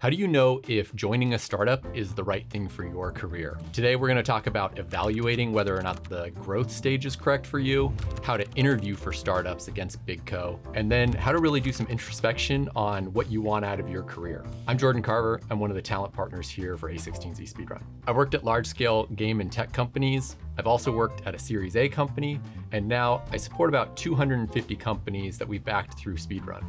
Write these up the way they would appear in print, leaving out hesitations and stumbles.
How do you know if joining a startup is the right thing for your career? Today, we're going to talk about evaluating whether or not the growth stage is correct for you, how to interview for startups against Big Co, and then how to really do some introspection on what you want out of your career. I'm Jordan Carver. I'm one of the talent partners here for A16Z Speedrun. I've worked at large-scale game and tech companies. I've also worked at a Series A company, and now I support about 250 companies that we've backed through Speedrun.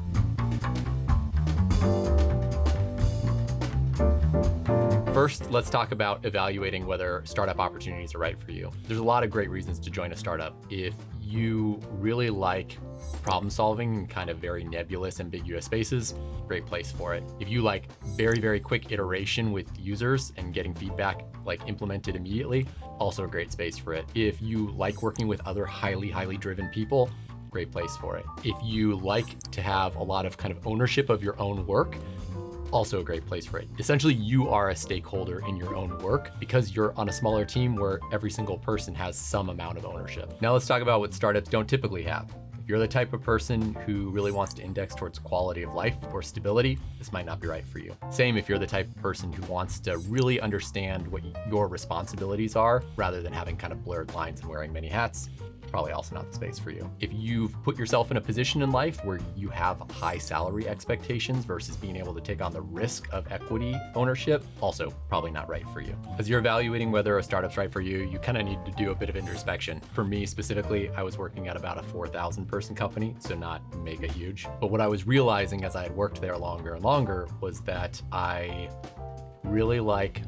First, let's talk about evaluating whether startup opportunities are right for you. There's a lot of great reasons to join a startup. If you really like problem solving in kind of very nebulous, ambiguous spaces, great place for it. If you like very, very quick iteration with users and getting feedback like implemented immediately, also a great space for it. If you like working with other highly driven people, great place for it. If you like to have a lot of kind of ownership of your own work, also a great place for it. Essentially, you are a stakeholder in your own work because you're on a smaller team where every single person has some amount of ownership. Now let's talk about what startups don't typically have. If you're the type of person who really wants to index towards quality of life or stability, this might not be right for you. Same if you're the type of person who wants to really understand what your responsibilities are rather than having kind of blurred lines and wearing many hats. Probably also not the space for you. If you've put yourself in a position in life where you have high salary expectations versus being able to take on the risk of equity ownership, also probably not right for you. As you're evaluating whether a startup's right for you, you kind of need to do a bit of introspection. For me specifically, I was working at about a 4,000 person company, so not mega huge. But what I was realizing as I had worked there longer and longer was that I really like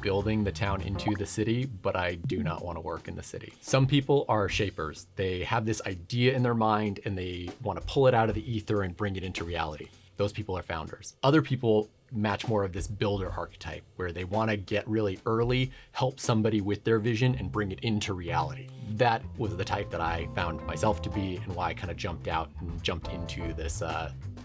building the town into the city, but I do not want to work in the city. Some people are shapers. They have this idea in their mind and they want to pull it out of the ether and bring it into reality. Those people are founders. Other people match more of this builder archetype where they want to get really early, help somebody with their vision and bring it into reality. That was the type that I found myself to be and why I kind of jumped out and jumped into this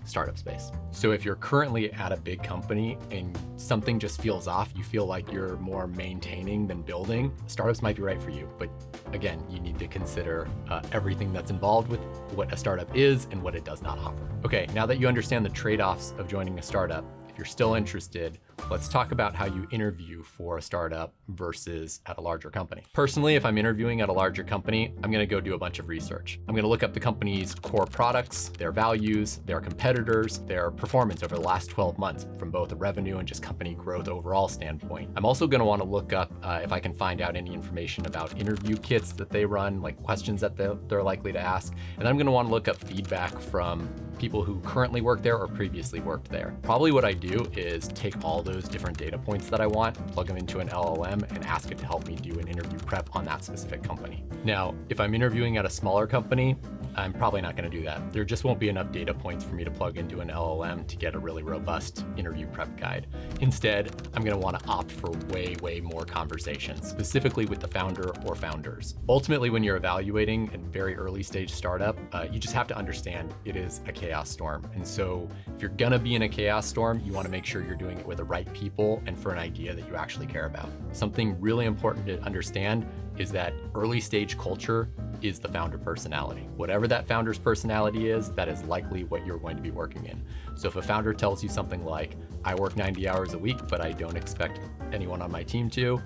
startup space. So if you're currently at a big company and something just feels off, you feel like you're more maintaining than building, startups might be right for you. But again, you need to consider everything that's involved with what a startup is and what it does not offer. Okay, now that you understand the trade-offs of joining a startup, if you're still interested, let's talk about how you interview for a startup versus at a larger company. Personally, if I'm interviewing at a larger company, I'm gonna go do a bunch of research. I'm gonna look up the company's core products, their values, their competitors, their performance over the last 12 months from both a revenue and just company growth overall standpoint. I'm also gonna wanna look up if I can find out any information about interview kits that they run, like questions that they're likely to ask. And I'm gonna wanna look up feedback from people who currently work there or previously worked there. Probably what I do is take all those different data points that I want, plug them into an LLM and ask it to help me do an interview prep on that specific company. Now, if I'm interviewing at a smaller company, I'm probably not gonna do that. There just won't be enough data points for me to plug into an LLM to get a really robust interview prep guide. Instead, I'm gonna wanna opt for way more conversations, specifically with the founder or founders. Ultimately, when you're evaluating a very early stage startup, you just have to understand it is a chaos storm. And so if you're gonna be in a chaos storm, you wanna make sure you're doing it with the right people and for an idea that you actually care about. Something really important to understand is that early stage culture is the founder personality. Whatever that founder's personality is, that is likely what you're going to be working in. So if a founder tells you something like, I work 90 hours a week, but I don't expect anyone on my team to,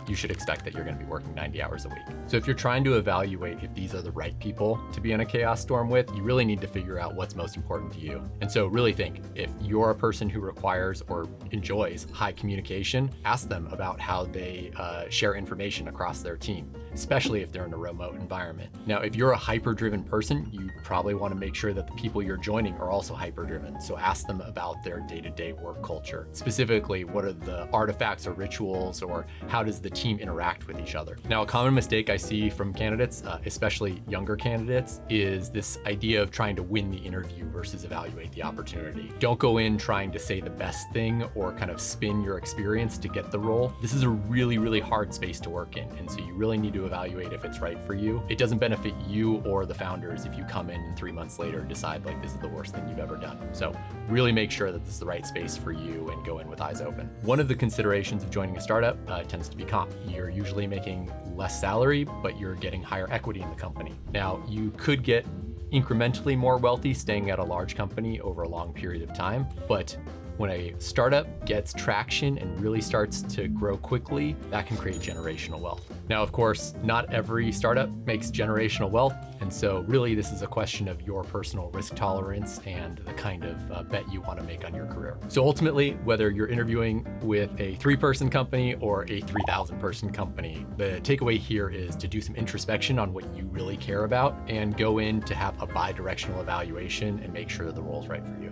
you should expect that you're going to be working 90 hours a week. So if you're trying to evaluate if these are the right people to be in a chaos storm with, you really need to figure out what's most important to you. And so really think, if you're a person who requires or enjoys high communication, ask them about how they share information across their team, especially if they're in a remote environment. Now, if you're a hyper-driven person, you probably want to make sure that the people you're joining are also hyper-driven. So ask them about their day-to-day work culture. Specifically, what are the artifacts or rituals, or how does the team interact with each other? Now, a common mistake I see from candidates, especially younger candidates, is this idea of trying to win the interview versus evaluate the opportunity. Don't go in trying to say the best thing or kind of spin your experience to get the role. This is a really hard space to work in, and so you really need to evaluate if it's right for you. It doesn't benefit you or the founders if you come in and 3 months later decide like this is the worst thing you've ever done. So really make sure that this is the right space for you and go in with eyes open. One of the considerations of joining a startup tends to be comp. You're usually making less salary, but you're getting higher equity in the company. Now, you could get incrementally more wealthy staying at a large company over a long period of time, but When a startup gets traction and really starts to grow quickly, that can create generational wealth. Now, of course, not every startup makes generational wealth. And so really this is a question of your personal risk tolerance and the kind of bet you want to make on your career. So ultimately, whether you're interviewing with a 3-person company or a 3,000-person company, the takeaway here is to do some introspection on what you really care about and go in to have a bi-directional evaluation and make sure the role's right for you.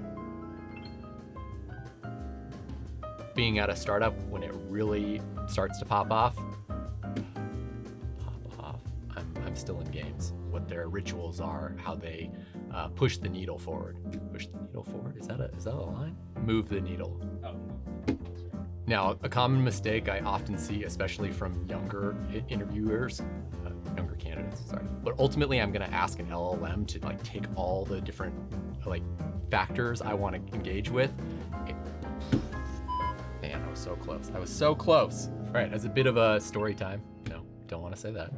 Being at a startup when it really starts to pop off, I'm still in games. What their rituals are, how they push the needle forward. Push the needle forward, is that a line? Move the needle. Oh. Now, a common mistake I often see, especially from younger interviewers, younger candidates, sorry. But ultimately, I'm gonna ask an LLM to take all the different factors I wanna engage with. Man, I was so close. I was so close. All right, as a bit of a story time, no, don't wanna say that.